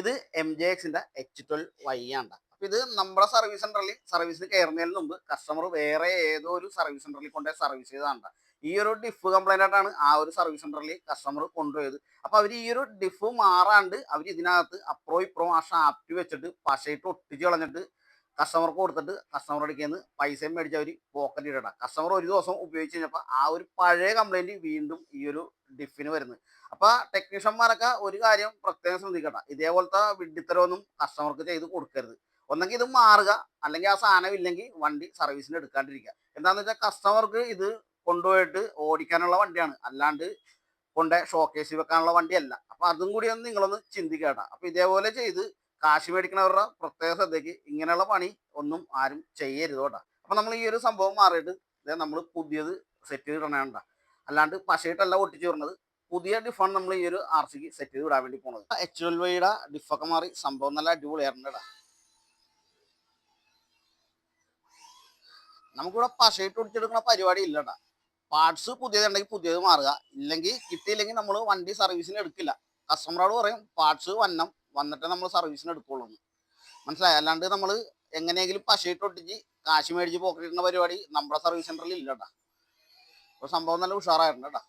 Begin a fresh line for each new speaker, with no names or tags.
ഇത് MJXന്റെ H12Y ആണ്. അപ്പോൾ ഇത് നമ്മുടെ സർവീസ് സെന്ററിൽ സർവീസിന് കയറുന്നതിന് മുമ്പ് കസ്റ്റമർ വേറെ ഏതോ ഒരു സർവീസ് സെന്ററിൽ കൊണ്ടുപോയി സർവീസ് ചെയ്തതാണ്. ഈ ഒരു ഡിഫ് കംപ്ലൈൻ്റ് ആയിട്ടാണ് ആ ഒരു സർവീസ് സെന്ററിൽ കസ്റ്റമർ കൊണ്ടുപോയത്. അപ്പോൾ അവർ ഈ ഒരു ഡിഫ് മാറാണ്ട് അവർ ഇതിനകത്ത് അപ്രോ ഇപ്രോ ആ ഷാഫ്റ്റ് വെച്ചിട്ട് പശയിട്ട് ഒട്ടിച്ച് കളഞ്ഞിട്ട് കസ്റ്റമർക്ക് കൊടുത്തിട്ട് കസ്റ്റമറുടെ അടുക്കൽ നിന്ന് പൈസയും മേടിച്ച് അവർ പോക്കറ്റ് ഇടണം. കസ്റ്റമർ ഒരു ദിവസം ഉപയോഗിച്ച് കഴിഞ്ഞപ്പോൾ ആ ഒരു പഴയ കംപ്ലൈൻറ്റ് വീണ്ടും ഈ ഒരു ഡിഫിന് വരുന്നത്. അപ്പോൾ ടെക്നീഷ്യന്മാരൊക്കെ ഒരു കാര്യം പ്രത്യേകം ശ്രദ്ധിക്കട്ടെ, ഇതേപോലത്തെ വിഡ്ഢിത്തരമൊന്നും കസ്റ്റമർക്ക് ചെയ്ത് കൊടുക്കരുത്. ഒന്നെങ്കിൽ ഇത് മാറുക, അല്ലെങ്കിൽ ആ സാധനം ഇല്ലെങ്കിൽ വണ്ടി സർവീസിന് എടുക്കാണ്ടിരിക്കുക. എന്താണെന്ന് വെച്ചാൽ കസ്റ്റമർക്ക് ഇത് കൊണ്ടുപോയിട്ട് ഓടിക്കാനുള്ള വണ്ടിയാണ്, അല്ലാണ്ട് കൊണ്ട് ഷോക്കേസിൽ വെക്കാനുള്ള വണ്ടിയല്ല. അപ്പോൾ അതും കൂടി ഒന്ന് നിങ്ങളൊന്ന് ചിന്തിക്കട്ടെ. അപ്പോൾ ഇതേപോലെ ചെയ്ത് കാശ് മേടിക്കുന്നവരുടെ പ്രത്യേക ശ്രദ്ധയ്ക്ക് ഇങ്ങനെയുള്ള പണി ഒന്നും ആരും ചെയ്യരുത് കേട്ടോ. അപ്പോൾ നമ്മൾ ഈ ഒരു സംഭവം മാറിയിട്ട് നമ്മൾ പുതിയത് സെറ്റ് ചെയ്ത് ഇടണേണ്ട, അല്ലാണ്ട് പശയിട്ടല്ല ഒട്ടിച്ച് വിടുന്നത്. പുതിയ ഡിഫാണ് നമ്മൾ ഈ ഒരു RC സെറ്റ് ചെയ്ത് വിടാൻ വേണ്ടി പോകുന്നത്. H12Y ഡിഫൊക്കെ മാറി സംഭവം നല്ല അടിപൊളിയായിരുന്നു കേട്ടോ. നമുക്കിവിടെ പശയിട്ട് ഒടിച്ചെടുക്കുന്ന പരിപാടി ഇല്ല കേട്ടോ. പാർട്സ് പുതിയതുണ്ടെങ്കിൽ പുതിയത് മാറുക, ഇല്ലെങ്കിൽ കിട്ടിയില്ലെങ്കിൽ നമ്മൾ വണ്ടി സർവീസിന് എടുക്കില്ല. കസ്റ്റമറോട് പറയും പാർട്സ് വന്നിട്ട് നമ്മൾ സർവീസിന് എടുക്കുള്ളൂ എന്ന്. മനസ്സിലായി? അല്ലാണ്ട് നമ്മൾ എങ്ങനെയെങ്കിലും പശയിട്ട് ഒട്ടിച്ച് കാശ് മേടിച്ച് പോക്കറ്റിടുന്ന പരിപാടി നമ്മുടെ സർവീസ് സെന്ററിൽ ഇല്ല കേട്ടോ. അപ്പോൾ സംഭവം നല്ല ഉഷാറായിരുന്നു കേട്ടോ.